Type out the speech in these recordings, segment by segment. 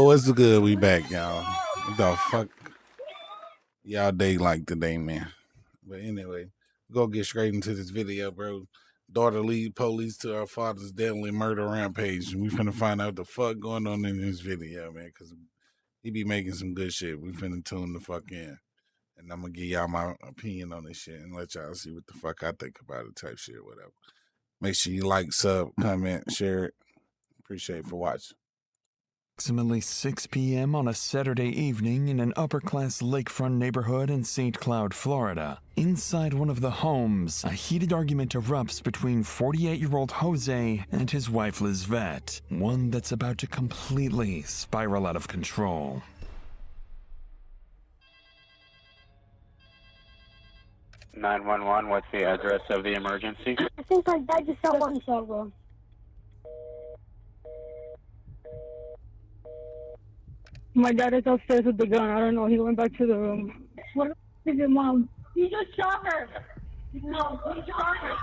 Oh, what's good? We back, y'all. What the fuck y'all day like today, man? But anyway, go get straight into this video, bro. Daughter lead police to her father's deadly murder rampage. We finna find out the fuck going on in this video, man, because he be making some good shit. We finna tune the fuck in. And I'm gonna give y'all my opinion on this shit and let y'all see what the fuck I think about it, type shit, whatever. Make sure you like, sub, comment, share it. Appreciate it for watching. Approximately 6 p.m. on a Saturday evening in an upper-class lakefront neighborhood in St. Cloud, Florida. Inside one of the homes, a heated argument erupts between 48-year-old Jose and his wife Lizvette, one that's about to completely spiral out of control. (911) What's the address of the emergency? I think my dad just saw one bro. My dad is upstairs with the gun. I don't know. He went back to the room. What is your mom? He just shot her. No, he shot her.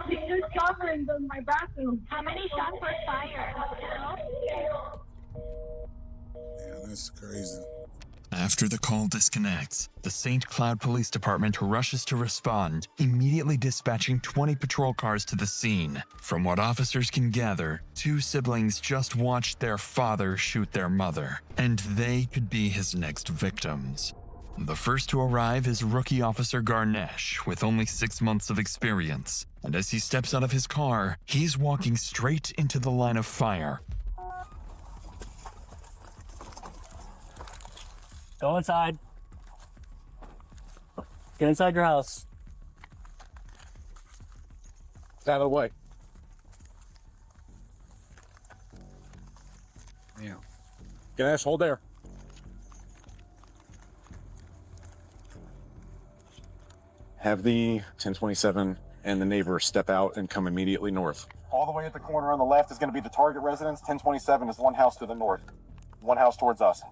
He just shot her in my bathroom. How many shots were fired? Yeah, that's crazy. After the call disconnects, the St. Cloud Police Department rushes to respond, immediately dispatching 20 patrol cars to the scene. From what officers can gather, two siblings just watched their father shoot their mother, and they could be his next victims. The first to arrive is Rookie Officer Garnesh, with only 6 months of experience. And as he steps out of his car, he's walking straight into the line of fire. Go inside. Get inside your house. Out of the way. Yeah. Ganesh, hold there. Have the 1027 and the neighbor step out and come immediately north. All the way at the corner on the left is going to be the target residence. 1027 is one house to the north. One house towards us.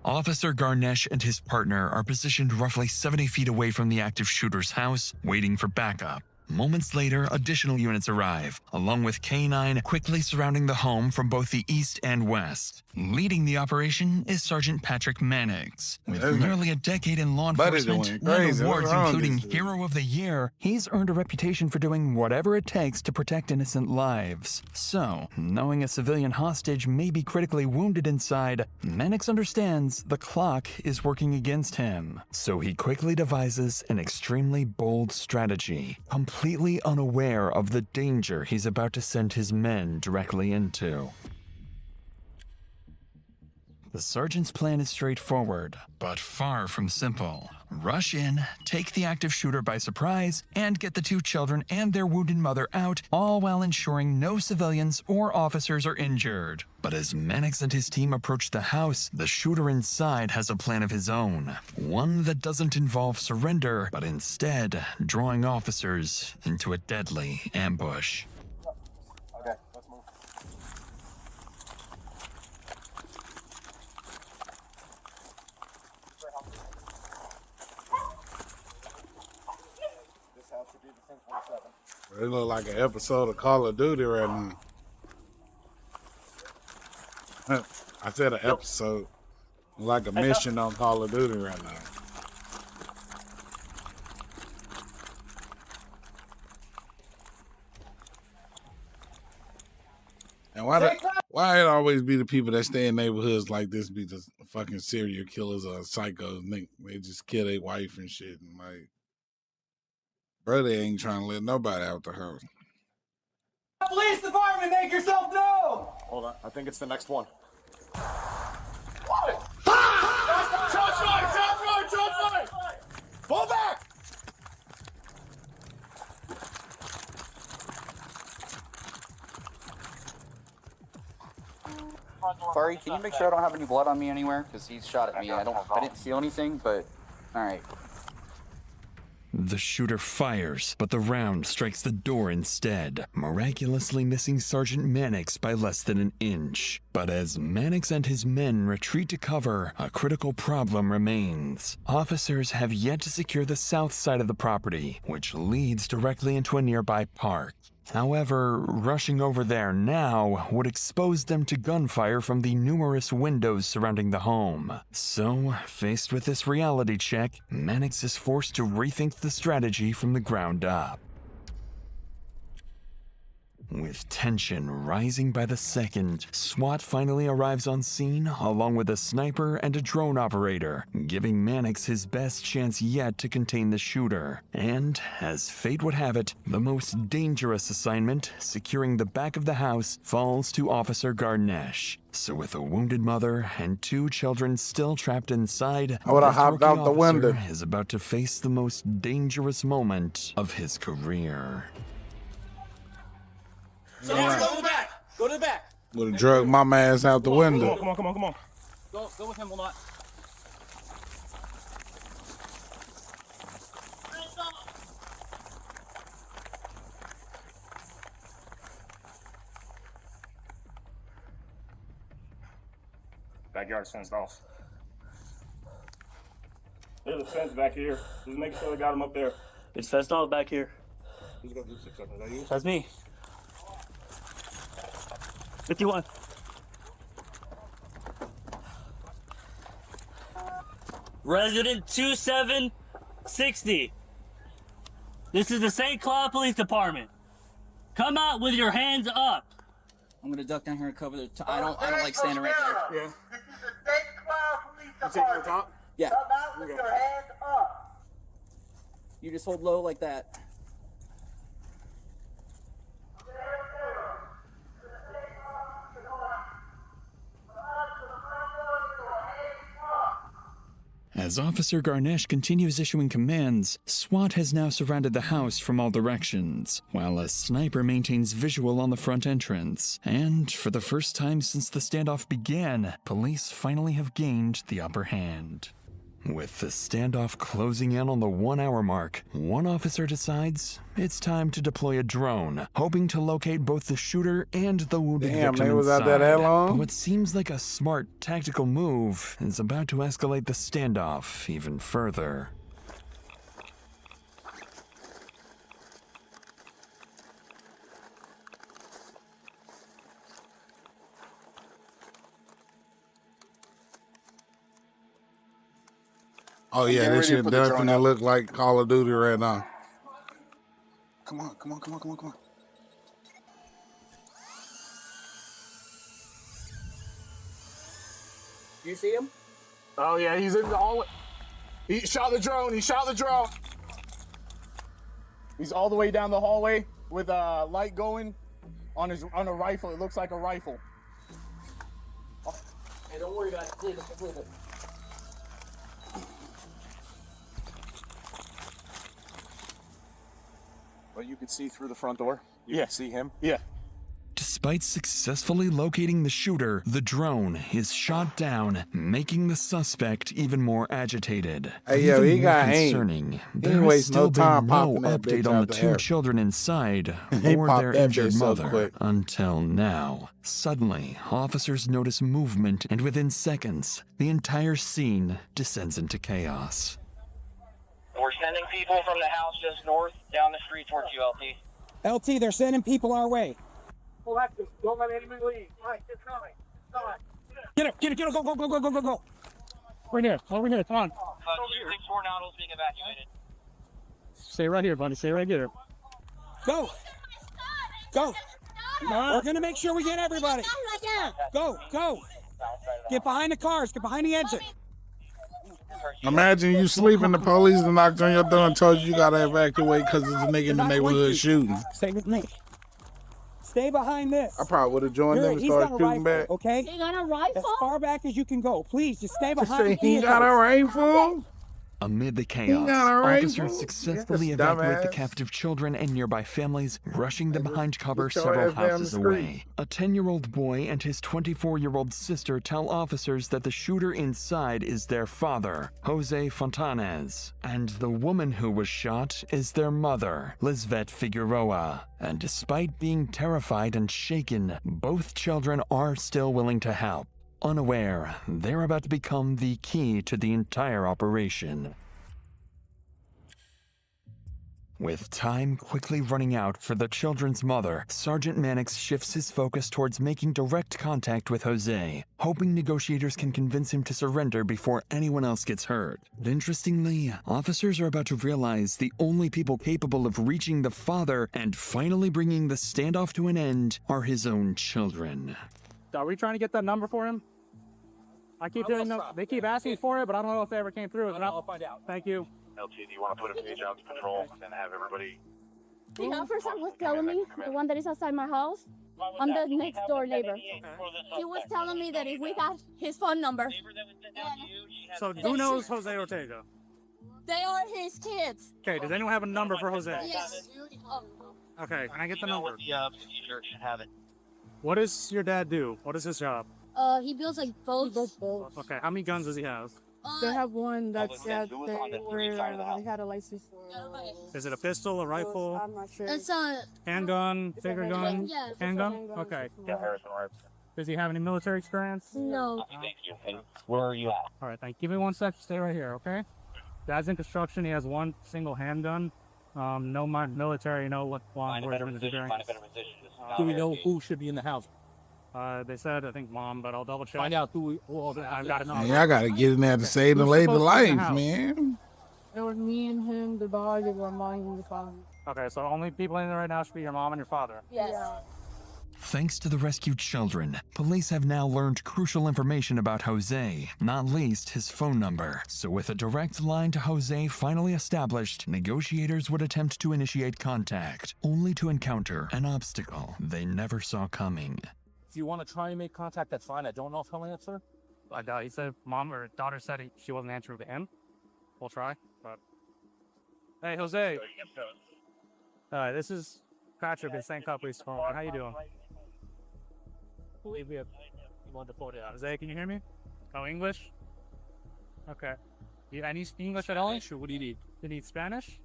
Officer Garnesh and his partner are positioned roughly 70 feet away from the active shooter's house, waiting for backup. Moments later, additional units arrive, along with K-9 quickly surrounding the home from both the east and west. Leading the operation is Sergeant Patrick Mannix. With nearly a decade in law enforcement and awards including Hero of the Year, he's earned a reputation for doing whatever it takes to protect innocent lives. So, knowing a civilian hostage may be critically wounded inside, Mannix understands the clock is working against him. So he quickly devises an extremely bold strategy, completely unaware of the danger he's about to send his men directly into. The sergeant's plan is straightforward, but far from simple. Rush in, take the active shooter by surprise, and get the two children and their wounded mother out, all while ensuring no civilians or officers are injured. But as Mannix and his team approach the house, the shooter inside has a plan of his own. One that doesn't involve surrender, but instead drawing officers into a deadly ambush. Okay, let's move. This house should be the 1027. It look like an episode of Call of Duty right now. I said an episode. Like a mission on Call of Duty right now. And why it always be the people that stay in neighborhoods like this be just fucking serial killers or psychos? They just kill their wife and shit. And like, brother ain't trying to let nobody out the house. Police Department, make yourself known! Hold on, I think it's the next one. Shots fired! Fall back! Sorry, can you make sure I don't have any blood on me anywhere? Because he's shot at me. I didn't feel anything, but all right. The shooter fires, but the round strikes the door instead, miraculously missing Sergeant Mannix by less than an inch. But as Mannix and his men retreat to cover, a critical problem remains. Officers have yet to secure the south side of the property, which leads directly into a nearby park. However, rushing over there now would expose them to gunfire from the numerous windows surrounding the home. So, faced with this reality check, Mannix is forced to rethink the strategy from the ground up. With tension rising by the second, SWAT finally arrives on scene along with a sniper and a drone operator, giving Mannix his best chance yet to contain the shooter. And, as fate would have it, the most dangerous assignment, securing the back of the house, falls to Officer Garnesh. So with a wounded mother and 2 children still trapped inside, I would have this hopped rookie out the window. officer is about to face the most dangerous moment of his career. So go to the back. Go to the back. Would have drugged my ass out the window. Come on. Go with him, hold on. Backyard's fenced off. There's a fence back here. Just make sure they got him up there. It's fenced off back here. Who's gonna do 6 seconds? Is that you? That's me. 51. Resident 2760. This is the St. Cloud Police Department. Come out with your hands up. I'm gonna duck down here and cover the I don't like standing right there. Yeah. This is the St. Cloud Police You take your Department. top? Yeah. Come out with your hands up. You just hold low like that. As Officer Garnesh continues issuing commands, SWAT has now surrounded the house from all directions, while a sniper maintains visual on the front entrance. And for the first time since the standoff began, police finally have gained the upper hand. With the standoff closing in on the 1-hour mark, one officer decides it's time to deploy a drone, hoping to locate both the shooter and the wounded Damn, victim they was out inside. there that long? But what seems like a smart tactical move is about to escalate the standoff even further. Oh yeah, Get this ready to shit put the drone definitely out. look like Call of Duty right now. Come on. You see him? Oh yeah, he's in the hallway. He shot the drone. He's all the way down the hallway with a light going on a rifle. It looks like a rifle. Hey, don't worry about it. Leave it. But you can see through the front door. You Yeah. can see him. Yeah. Despite successfully locating the shooter, the drone is shot down, making the suspect even more agitated. Hey, yo, Even he more got aim. concerning, He there ain't has waste still no time been no popping that update bitch on out the the 2 air. children inside He or popped their that injured bitch so mother quick. until now. Suddenly, officers notice movement, and within seconds, the entire scene descends into chaos. We're sending people from the house just north down the street towards you, LT. LT, they're sending people our way. Collective, don't let anybody leave. All right, get coming. Get it, go. Right here, over here, come on. 264 Nautilus being evacuated. Stay right here, buddy, stay right here. Go. We're gonna make sure we get everybody. Go. Get behind the cars, get behind the exit. Imagine you sleeping, the police knocked on your door and told you gotta evacuate because there's a nigga in the neighborhood shooting. Stay with me. Stay behind this. I probably would have joined them and He's started got a shooting rifle, back. okay? You got a rifle? As far back as you can go. Please, just stay Just behind say the he got a vehicles. rifle. Amid the chaos, got a rifle? officers successfully Yes, evacuate the dumbass. captive children and nearby families, rushing them behind cover just your several ass down the houses street. away. A 10-year-old boy and his 24-year-old sister tell officers that the shooter inside is their father, Jose Fontanez, and the woman who was shot is their mother, Lizvette Figueroa. And despite being terrified and shaken, both children are still willing to help, unaware they're about to become the key to the entire operation. With time quickly running out for the children's mother, Sergeant Mannix shifts his focus towards making direct contact with Jose, hoping negotiators can convince him to surrender before anyone else gets hurt. But interestingly, officers are about to realize the only people capable of reaching the father and finally bringing the standoff to an end are his own children. Are we trying to get that number for him? I keep hearing them. They keep asking for it, but I don't know if they ever came through. I'll find out. Thank you. LT, do you want to put a page out to patrol and have everybody? The officer was telling me, the one that is outside my house, I'm the next door neighbor. He was telling me that if we got his phone number. So who knows Jose Ortega? They are his kids. Okay, does anyone have a number for Jose? Yes. Okay, can I get the number? The procedure should have it. What does your dad do? What is his job? He builds like boats. Okay, how many guns does he have? They have one that's they had a license for. Is it a pistol, a rifle? I'm not sure. It's a Handgun, bigger gun? Yeah, it's a Handgun? handgun. Okay. Yeah, Harrison Arts. Does he have any military experience? no. Thank you. And where are you at? All right, thank you. Give me 1 sec. Stay right here, okay? Dad's in construction. He has one single handgun. No military, no law enforcement experience. Find a better position. Do we know who should be in the house? They said, I think mom, but I'll double check. Find out who. I've got to know. Man, I gotta get in there to save the lady life, man. It was me and him, the dog, and my mom and the father. Okay, so only people in there right now should be your mom and your father. Yes. Thanks to the rescued children, police have now learned crucial information about Jose, not least his phone number. So with a direct line to Jose finally established, negotiators would attempt to initiate contact, only to encounter an obstacle they never saw coming. If you want to try and make contact, that's fine. I don't know if he'll answer. I doubt. He said mom or daughter said she wasn't answering to him. We'll try, but... Hey, Jose. This is Patrick at St. Cloud Police Department. How you doing? Jose, can you hear me? Oh, English? Okay. Any English at all? Sure. What do you need? You need Spanish?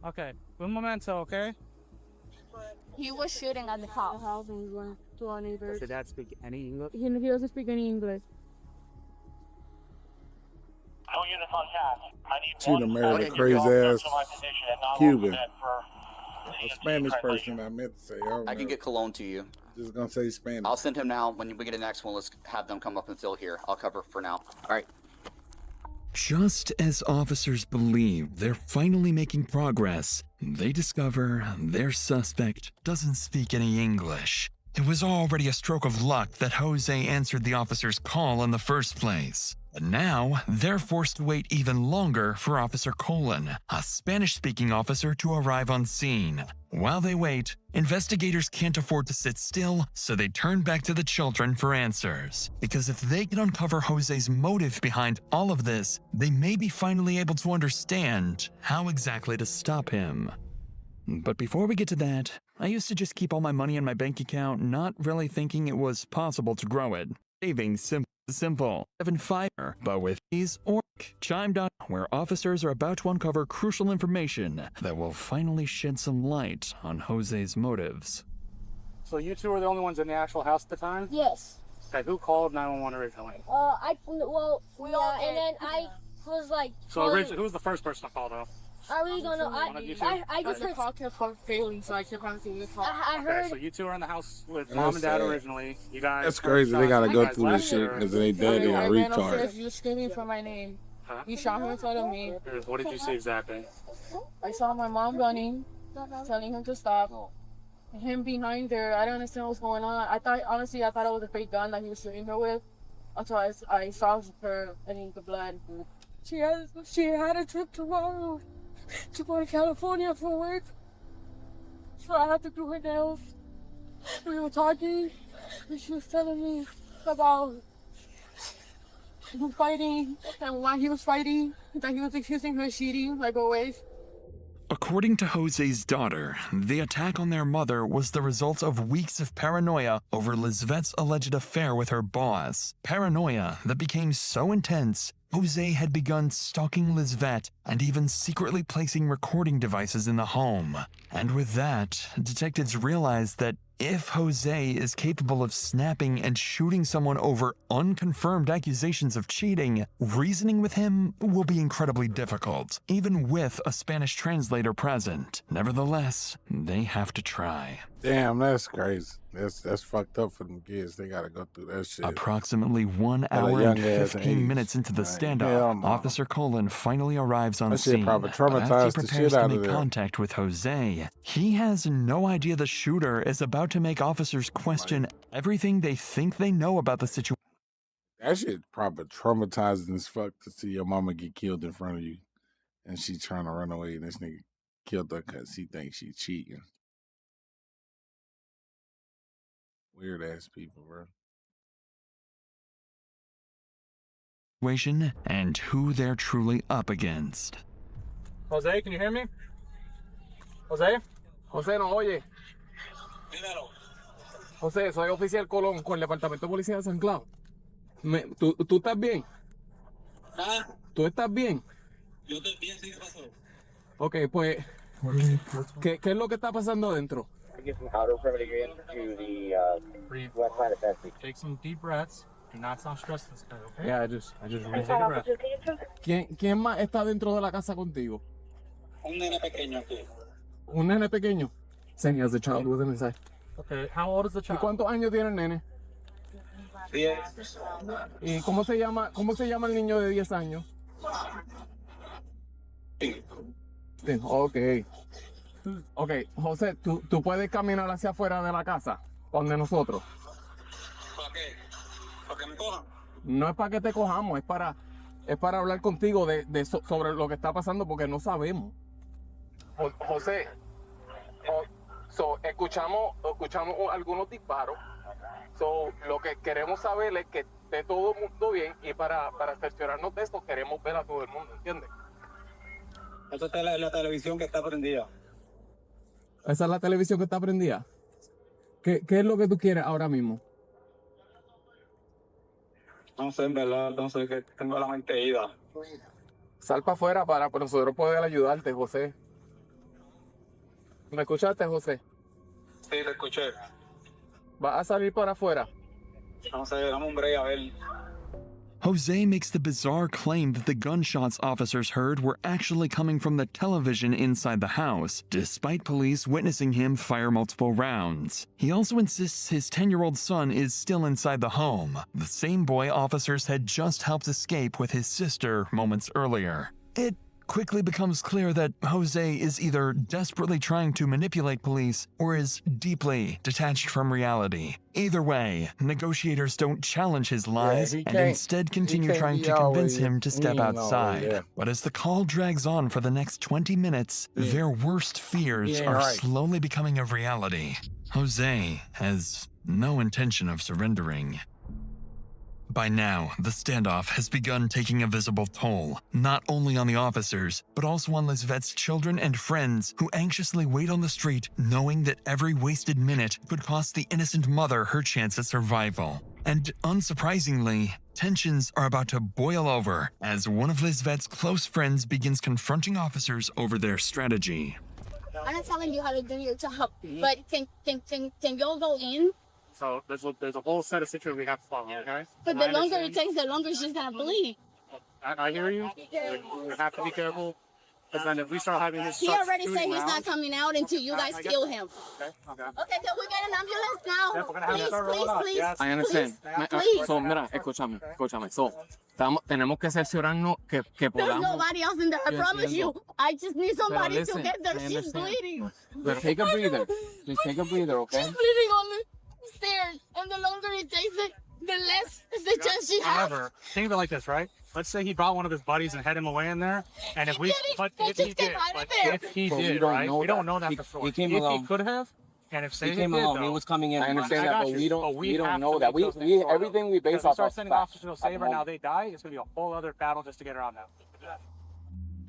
Okay. Un momento, okay? He was shooting at the house. To our neighbors. Does your dad speak any English? He doesn't speak any English. No units on task. I need She done married a crazy ass Cuban. A Spanish person, I meant to say. I can get cologne to you. Just gonna say Spanish. I'll send him now. When we get the next one, let's have them come up and fill here. I'll cover for now. All right. Just as officers believe they're finally making progress, they discover their suspect doesn't speak any English. It was already a stroke of luck that Jose answered the officer's call in the first place. But now, they're forced to wait even longer for Officer Colon, a Spanish-speaking officer, to arrive on scene. While they wait, investigators can't afford to sit still, so they turn back to the children for answers. Because if they can uncover Jose's motive behind all of this, they may be finally able to understand how exactly to stop him. But before we get to that, I used to just keep all my money in my bank account, not really thinking it was possible to grow it. Saving simple. Seven fire, but with these chimed on where officers are about to uncover crucial information that will finally shed some light on Jose's motives. So you two were the only ones in the actual house at the time? Yes. Okay, who called 911 originally? And then I was like. So originally, who was the first person to call though? I really don't know. I just heard. Call kept on failing, so I kept on seeing the call. I Okay, heard. so you two are in the house with mom and dad originally. You guys. That's crazy. They gotta go through this shit because they daddy a I ran upstairs. retard. He was screaming for my name. Huh? He shot him in front of me. What did you see exactly? I saw my mom running, telling him to stop. Him behind there, I don't understand what's going on. I thought it was a fake gun that he was shooting her with. Until I saw her and the blood. She had a trip tomorrow to go to California for work. So I had to do her nails. We were talking, and she was telling me about him fighting, and why he was fighting, that he was accusing her of cheating, like always. According to Jose's daughter, the attack on their mother was the result of weeks of paranoia over Lizvette's alleged affair with her boss. Paranoia that became so intense, Jose had begun stalking Lizvette and even secretly placing recording devices in the home. And with that, detectives realized that If Jose is capable of snapping and shooting someone over unconfirmed accusations of cheating, reasoning with him will be incredibly difficult, even with a Spanish translator present. Nevertheless, they have to try. Damn, that's crazy. That's fucked up for them kids. They gotta go through that shit. Approximately 1 hour and 15 minutes into the standoff, Officer Colin finally arrives on scene. Probably But as he traumatized the prepares shit out to of make them. contact with Jose, he has no idea the shooter is about to make officers question everything they think they know about the situation. That shit probably traumatizing as fuck to see your mama get killed in front of you, and she trying to run away, and this nigga killed her because he thinks she cheating. Weird ass people, bro. And who they're truly up against. Jose, can you hear me? Jose? Jose, no oye. Jose, soy oficial Colón con el Departamento de Policía de San Clau. ¿Tú estás bien? ¿Ah? ¿Tú estás bien? Yo estoy bien, sí, ¿qué pasó? Ok, pues, ¿qué es lo que está pasando adentro? Get some powder from it again to the west side of Fenty. Take some deep breaths. Do not sound stressed this guy, okay? Yeah, I just really take a breath. ¿Quién más está dentro de la casa contigo? Un nene pequeño aquí. ¿Un nene pequeño? Saying he has a child with him inside. Okay, how old is the child? ¿Y cuántos años tiene el nene? 10. ¿Y cómo se llama el niño de 10 años? Sí. Ok. Ok, José, ¿tú puedes caminar hacia afuera de la casa, donde nosotros? ¿Para qué? ¿Para que me cojan? No es para que te cojamos, es para hablar contigo sobre lo que está pasando porque no sabemos. José, escuchamos algunos disparos. Lo que queremos saber es que esté todo el mundo bien y para cerciorarnos de eso queremos ver a todo el mundo, ¿entiendes? Esta es la televisión que está prendida. ¿Esa es la televisión que está prendida? ¿Qué es lo que tú quieres ahora mismo? No sé, en verdad, no sé, que tengo la mente ida. Sal para afuera para nosotros poder ayudarte, José. ¿Me escuchaste, José? Sí, te escuché. ¿Vas a salir para afuera? No sé, dame un break a ver. Jose makes the bizarre claim that the gunshots officers heard were actually coming from the television inside the house, despite police witnessing him fire multiple rounds. He also insists his 10-year-old son is still inside the home, the same boy officers had just helped escape with his sister moments earlier. It quickly becomes clear that Jose is either desperately trying to manipulate police or is deeply detached from reality. Either way, negotiators don't challenge his lies and instead continue trying to convince him to step outside. But as the call drags on for the next 20 minutes, their worst fears are slowly becoming a reality. Jose has no intention of surrendering. By now, the standoff has begun taking a visible toll, not only on the officers, but also on Lizvette's children and friends who anxiously wait on the street, knowing that every wasted minute could cost the innocent mother her chance at survival. And unsurprisingly, tensions are about to boil over as one of Lizvette's close friends begins confronting officers over their strategy. I'm not telling you how to do your job, but can y'all go in? So there's a whole set of situations we have to follow, okay? But the longer it takes, the longer it's just gonna bleed. I hear you. We have to be careful. Because then if we start having this, he already said he's not coming out until you guys kill him. Okay. Okay, can we get an ambulance now? Yeah, we're gonna have Please. Yes. I understand. Please. So, mira, escúchame. So, tenemos que cerciorarnos que There's podamos. nobody else in there. I promise you. I just need somebody to get there. She's understand. bleeding. But take a breather. Just take a breather, okay? She's bleeding on the stairs, and the longer it takes it, the less the chance she has. However, think of it like this, right? Let's say he brought one of his buddies and had him away in there, and if we did, right? We don't know that for sure. If he could have, and if say he came along, he was coming in. I understand that, but we don't know that. We everything we base off of. Start sending officers to save her. Now they die. It's gonna be a whole other battle just to get her out now.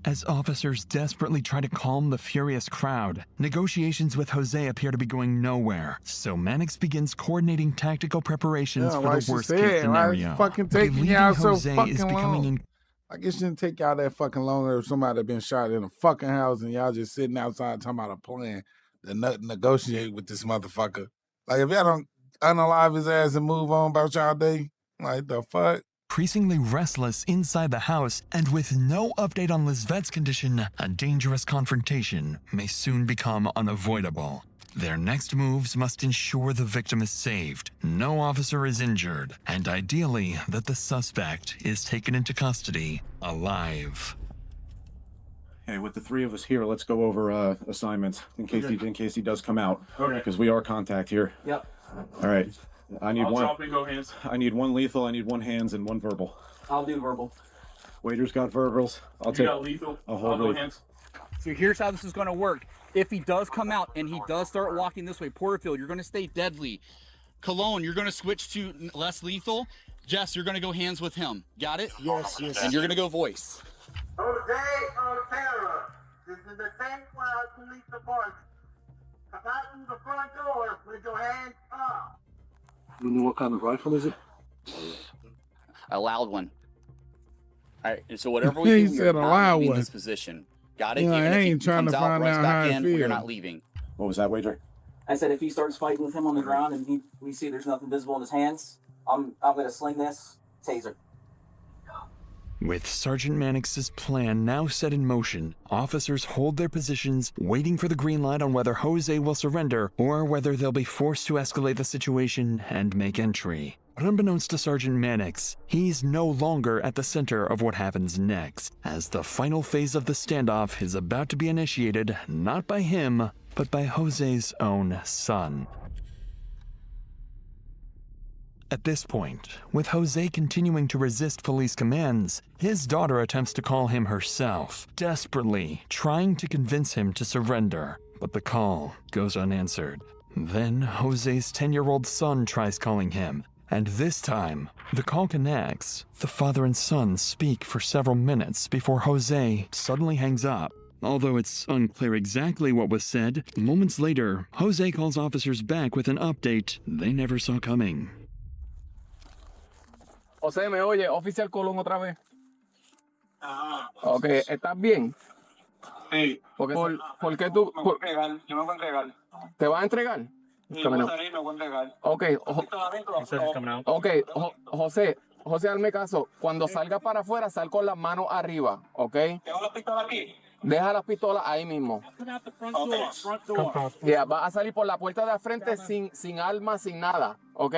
As officers desperately try to calm the furious crowd, negotiations with Jose appear to be going nowhere. So Mannix begins coordinating tactical preparations for the worst-case scenario. Fucking taking y'all so fucking long. Like it shouldn't take y'all that fucking long if somebody been shot in a fucking house and y'all just sitting outside talking about a plan to negotiate with this motherfucker. Like, if y'all don't unalive his ass and move on about y'all day, like, the fuck? Increasingly restless inside the house, and with no update on Lizvette's condition, a dangerous confrontation may soon become unavoidable. Their next moves must ensure the victim is saved, no officer is injured, and ideally that the suspect is taken into custody alive. Hey, with the three of us here, let's go over assignments in case he does come out. Okay. Because we are contact here. Yep. All right. I need one. Go hands. I need one lethal. I need one hands and one verbal. I'll do verbal. Waiter's got verbals. I'll take. Got lethal. I'll hold go lethal. hands. So here's how this is going to work. If he does come out and he does start walking this way, Porterfield, you're going to stay deadly. Cologne, you're going to switch to less lethal. Jess, you're going to go hands with him. Got it? Yes. And you're going to go voice. Jose Fontanez. This is the St. Cloud Police Department. Come out through the front door with your hands up. You know what kind of rifle is it? A loud one. All right, so whatever we He do, said we're a not loud leaving one. this position. Got it? Yeah, Even I if he ain't trying to comes out, find runs out back how in, it we're feel. not leaving. What was that, Waiter? I said if he starts fighting with him on the ground and we see there's nothing visible in his hands, I'm going to sling this taser. With Sergeant Mannix's plan now set in motion, officers hold their positions, waiting for the green light on whether Jose will surrender or whether they'll be forced to escalate the situation and make entry. But unbeknownst to Sergeant Mannix, he's no longer at the center of what happens next, as the final phase of the standoff is about to be initiated not by him, but by Jose's own son. At this point, with Jose continuing to resist police commands, his daughter attempts to call him herself, desperately trying to convince him to surrender, but the call goes unanswered. Then Jose's 10-year-old son tries calling him, and this time, the call connects. The father and son speak for several minutes before Jose suddenly hangs up. Although it's unclear exactly what was said, moments later, Jose calls officers back with an update they never saw coming. José, ¿me oye? Oficial Colón otra vez. Ok, ¿estás bien? Sí. Porque ¿por qué tú...? Yo me voy a entregar. ¿Te vas a entregar? Sí, voy a salir, me voy a entregar. Ok, José, hazme caso. Cuando salga para afuera, sal con las manos arriba, ¿ok? ¿Tengo la pistola aquí? Deja las pistolas ahí mismo. Yeah, vas a salir por la puerta de frente sin armas, sin nada, ¿ok?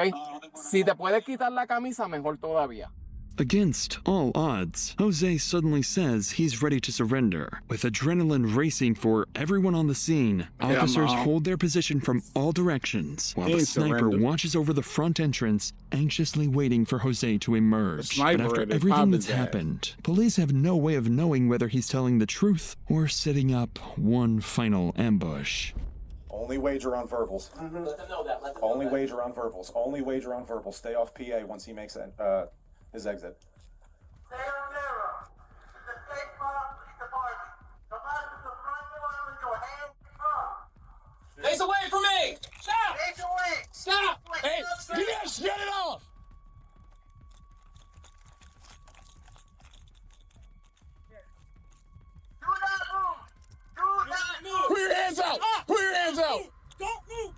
Si te puedes quitar la camisa, mejor todavía. Against all odds, Jose suddenly says he's ready to surrender. With adrenaline racing for everyone on the scene, officers hold their position from all directions, while the sniper watches over the front entrance, anxiously waiting for Jose to emerge. But after everything that's happened, police have no way of knowing whether he's telling the truth or setting up one final ambush. Only wager on verbals. Let them know that. Only wager on verbals. Only wager on verbals. Stay off PA once he makes his exit. Face away from me! Stop! Stop! Hey, get it off! Put your hands out! Put your hands out! Don't move!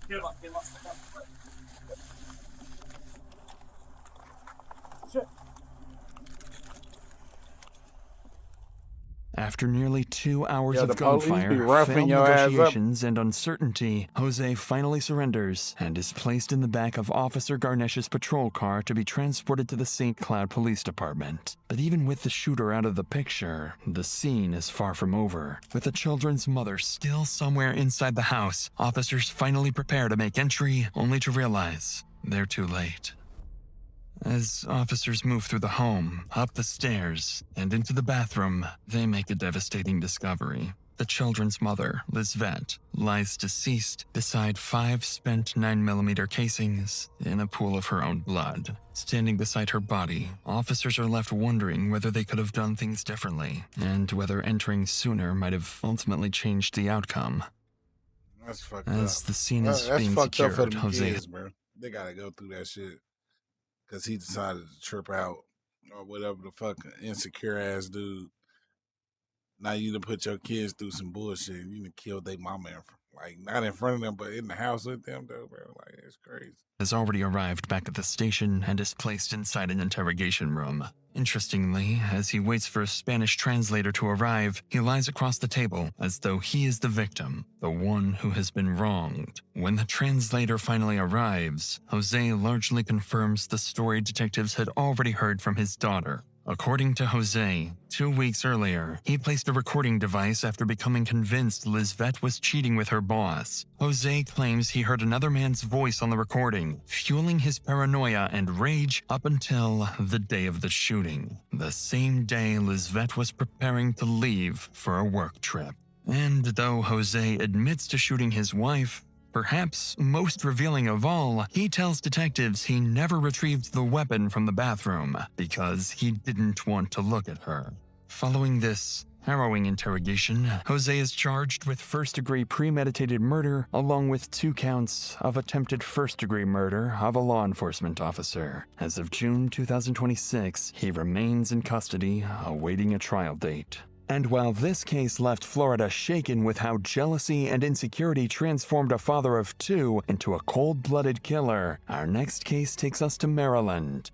You're gonna get shot! After nearly 2 hours Yeah, of the police be gunfire, roughing failed your ass up. negotiations, and uncertainty, Jose finally surrenders and is placed in the back of Officer Garnesh's patrol car to be transported to the St. Cloud Police Department. But even with the shooter out of the picture, the scene is far from over. With the children's mother still somewhere inside the house, officers finally prepare to make entry, only to realize they're too late. As officers move through the home, up the stairs, and into the bathroom, they make a devastating discovery. The children's mother, Lizvette, lies deceased beside 5 spent 9mm casings in a pool of her own blood. Standing beside her body, officers are left wondering whether they could have done things differently, and whether entering sooner might have ultimately changed the outcome. That's fucked As up. the scene is That's being fucked up for secured, them Jose kids, bro. They gotta go through that shit. Because he decided to trip out or whatever the fuck insecure ass dude. Now you done put your kids through some bullshit. You done killed their mama, like not in front of them, but in the house with them, though, bro. Like it's crazy. Has already arrived back at the station and is placed inside an interrogation room. Interestingly, as he waits for a Spanish translator to arrive, he lies across the table as though he is the victim, the one who has been wronged. When the translator finally arrives, Jose largely confirms the story detectives had already heard from his daughter. According to Jose, 2 weeks earlier, he placed a recording device after becoming convinced Lizvette was cheating with her boss. Jose claims he heard another man's voice on the recording, fueling his paranoia and rage up until the day of the shooting, the same day Lizvette was preparing to leave for a work trip. And though Jose admits to shooting his wife, perhaps most revealing of all, he tells detectives he never retrieved the weapon from the bathroom because he didn't want to look at her. Following this harrowing interrogation, Jose is charged with first-degree premeditated murder along with 2 counts of attempted first-degree murder of a law enforcement officer. As of June 2026, he remains in custody awaiting a trial date. And while this case left Florida shaken with how jealousy and insecurity transformed a father of 2 into a cold-blooded killer, our next case takes us to Maryland,